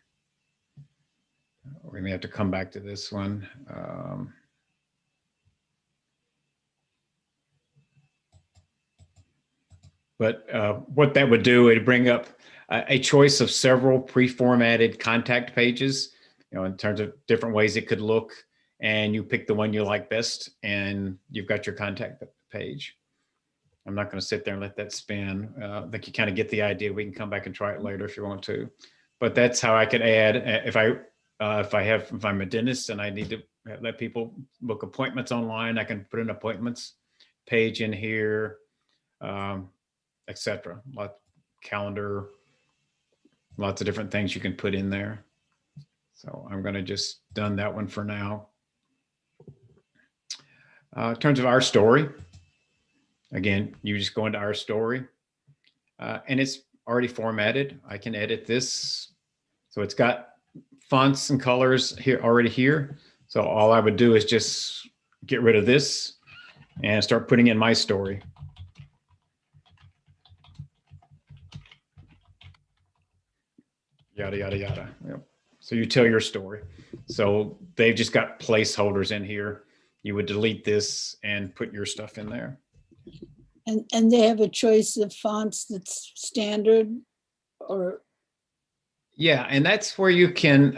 We may have to come back to this one. But what that would do, it'd bring up a choice of several pre-formatted contact pages, you know, in terms of different ways it could look, and you pick the one you like best, and you've got your contact page. I'm not going to sit there and let that spin. I think you kind of get the idea. We can come back and try it later if you want to. But that's how I could add, if I'm a dentist and I need to let people book appointments online, I can put an appointments page in here, etc. Calendar, lots of different things you can put in there. So I'm going to just done that one for now. In terms of our story, again, you just go into our story, and it's already formatted. I can edit this. So it's got fonts and colors here already here. So all I would do is just get rid of this and start putting in my story. Yada, yada, yada. Yep. So you tell your story. So they've just got placeholders in here. You would delete this and put your stuff in there. And they have a choice of fonts that's standard or? Yeah, and that's where you can,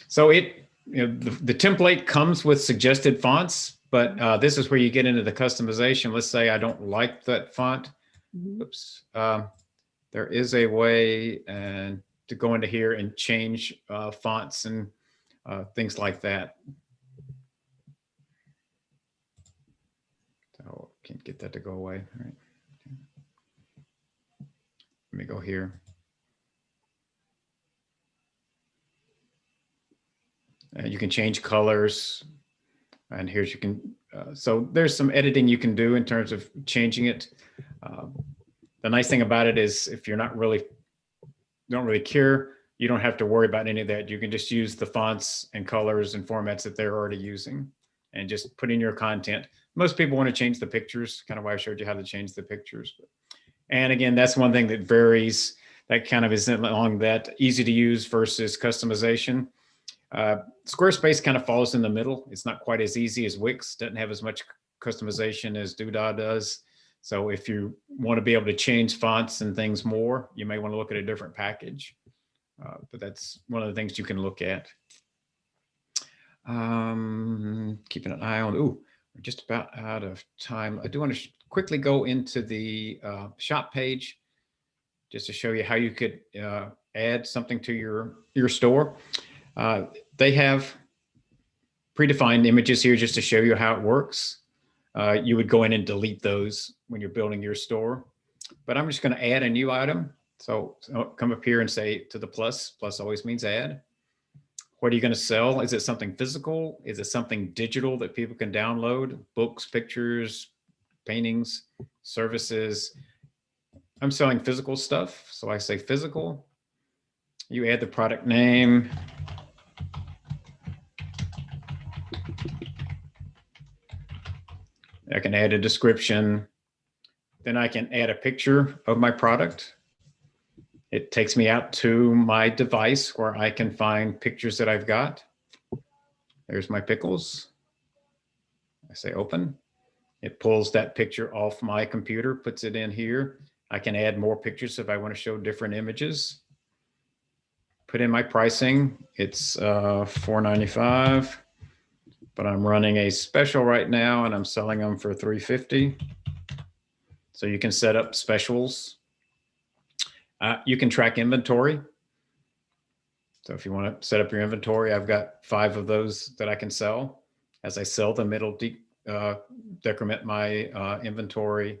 so the template comes with suggested fonts, but this is where you get into the customization. Let's say I don't like that font. Mhm. oops, there is a way and to go into here and change fonts and things like that. So can't get that to go away. All right. Let me go here. You can change colors, and here's you can. So there's some editing you can do in terms of changing it. The nice thing about it is if you're don't really care, you don't have to worry about any of that. You can just use the fonts and colors and formats that they're already using and just put in your content. Most people want to change the pictures, kind of why I showed you how to change the pictures. And again, that's one thing that varies. That kind of is along that easy to use versus customization. Squarespace kind of falls in the middle. It's not quite as easy as Wix, doesn't have as much customization as Doodah does. So if you want to be able to change fonts and things more, you may want to look at a different package. But that's one of the things you can look at. Keeping an eye on, ooh, we're just about out of time. I do want to quickly go into the shop page just to show you how you could add something to your store. They have predefined images here just to show you how it works. You would go in and delete those when you're building your store. But I'm just going to add a new item. So come up here and say to the plus. Plus always means add. What are you going to sell? Is it something physical? Is it something digital that people can download? Books, pictures, paintings, services. I'm selling physical stuff. So I say physical. You add the product name. I can add a description. Then I can add a picture of my product. It takes me out to my device where I can find pictures that I've got. There's my pickles. I say open. It pulls that picture off my computer, puts it in here. I can add more pictures if I want to show different images. Put in my pricing. It's $4.95, but I'm running a special right now and I'm selling them for $3.50. So you can set up specials. You can track inventory. So if you want to set up your inventory, I've got 5 of those that I can sell. As I sell them, it'll decrement my inventory.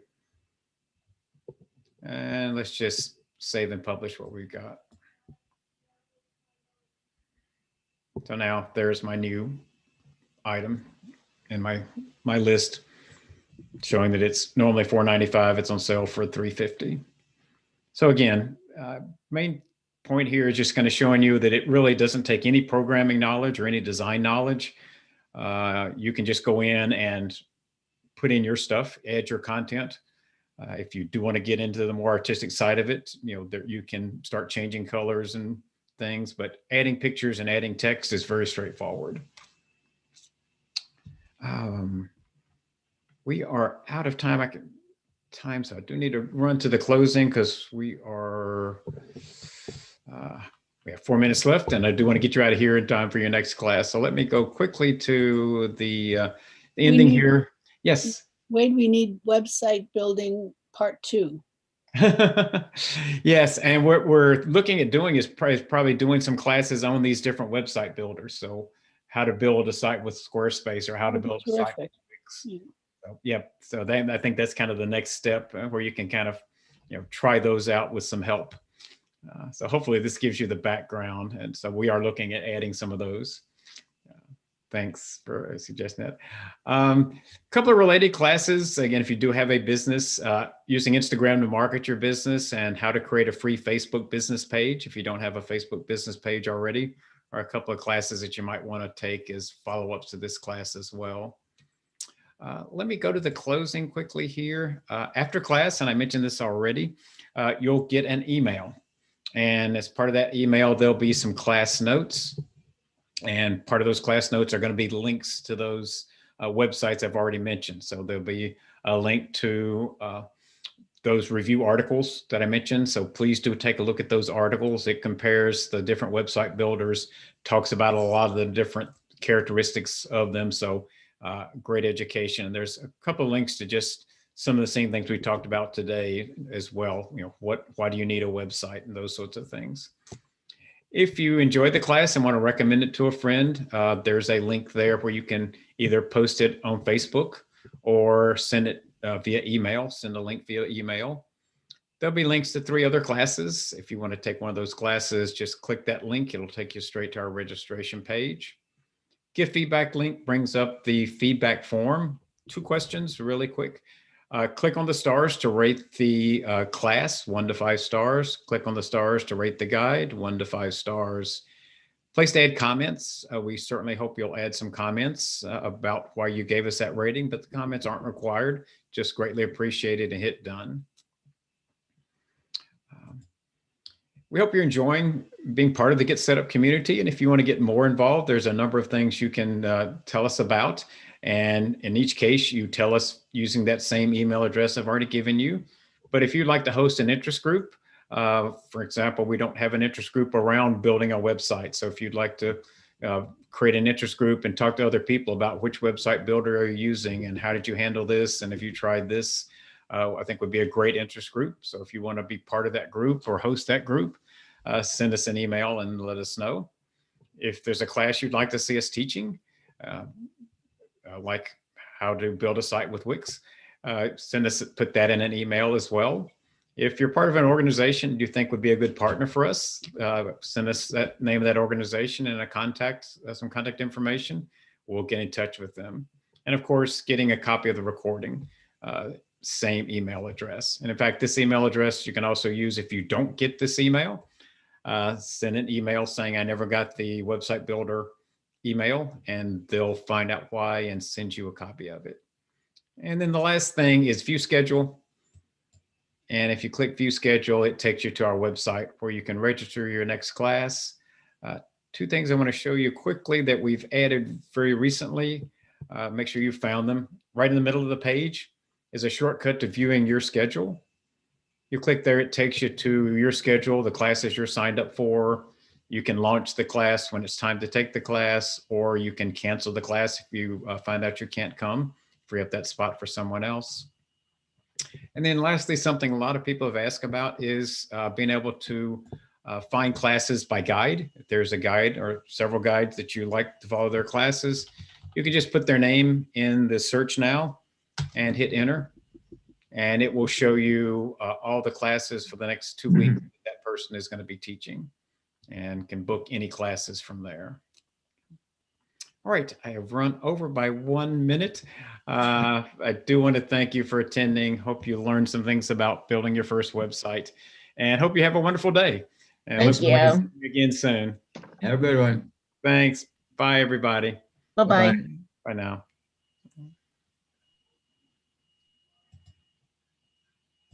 And let's just save and publish what we've got. So now there's my new item in my list, showing that it's normally $4.95. It's on sale for $3.50. So again, main point here is just kind of showing you that it really doesn't take any programming knowledge or any design knowledge. You can just go in and put in your stuff, add your content. If you do want to get into the more artistic side of it, you can start changing colors and things, but adding pictures and adding text is very straightforward. We are out of time. So I do need to run to the closing because we have 4 minutes left, and I do want to get you out of here in time for your next class. So let me go quickly to the ending here. Yes. Wade, we need website building part 2. Yes, and what we're looking at doing is probably doing some classes on these different website builders. So how to build a site with Squarespace or how to build a site with Wix. Yeah. So, yeah, so I think that's kind of the next step where you can kind of try those out with some help. So hopefully this gives you the background, and so we are looking at adding some of those. Thanks for suggesting that. Couple of related classes. Again, if you do have a business, using Instagram to market your business and how to create a free Facebook business page if you don't have a Facebook business page already, are a couple of classes that you might want to take as follow-ups to this class as well. Let me go to the closing quickly here. After class, and I mentioned this already, you'll get an email. And as part of that email, there'll be some class notes. And part of those class notes are going to be links to those websites I've already mentioned. So there'll be a link to those review articles that I mentioned. So please do take a look at those articles. It compares the different website builders, talks about a lot of the different characteristics of them. So great education. And there's a couple of links to just some of the same things we talked about today as well. Why do you need a website and those sorts of things. If you enjoyed the class and want to recommend it to a friend, there's a link there where you can either post it on Facebook or send it via email, send a link via email. There'll be links to 3 other classes. If you want to take one of those classes, just click that link. It'll take you straight to our registration page. Give feedback link brings up the feedback form. 2 questions really quick. Click on the stars to rate the class, 1 to 5 stars. Click on the stars to rate the guide, 1 to 5 stars. Place to add comments. We certainly hope you'll add some comments about why you gave us that rating, but the comments aren't required. Just greatly appreciated and hit done. We hope you're enjoying being part of the Get Set Up community. And if you want to get more involved, there's a number of things you can tell us about. And in each case, you tell us using that same email address I've already given you. But if you'd like to host an interest group, for example, we don't have an interest group around building a website. So if you'd like to create an interest group and talk to other people about which website builder are you using and how did you handle this, and if you tried this, I think would be a great interest group. So if you want to be part of that group or host that group, send us an email and let us know. If there's a class you'd like to see us teaching, like how to build a site with Wix, put that in an email as well. If you're part of an organization you think would be a good partner for us, send us that name of that organization and some contact information. We'll get in touch with them. And of course, getting a copy of the recording, same email address. And in fact, this email address you can also use if you don't get this email. Send an email saying I never got the website builder email, and they'll find out why and send you a copy of it. And then the last thing is view schedule. And if you click view schedule, it takes you to our website where you can register your next class. 2 things I want to show you quickly that we've added very recently. Make sure you found them. Right in the middle of the page is a shortcut to viewing your schedule. You click there, it takes you to your schedule, the classes you're signed up for. You can launch the class when it's time to take the class, or you can cancel the class if you find out you can't come, free up that spot for someone else. And then lastly, something a lot of people have asked about is being able to find classes by guide. If there's a guide or several guides that you like to follow their classes, you can just put their name in the search now and hit enter. And it will show you all the classes for the next 2 weeks that person is going to be teaching, and can book any classes from there. All right, I have run over by 1 minute. I do want to thank you for attending. Hope you learned some things about building your first website, and hope you have a wonderful day. And Thank look forward to you. seeing you again soon. Have a good one. Thanks. Bye, everybody. Bye-bye. Bye now.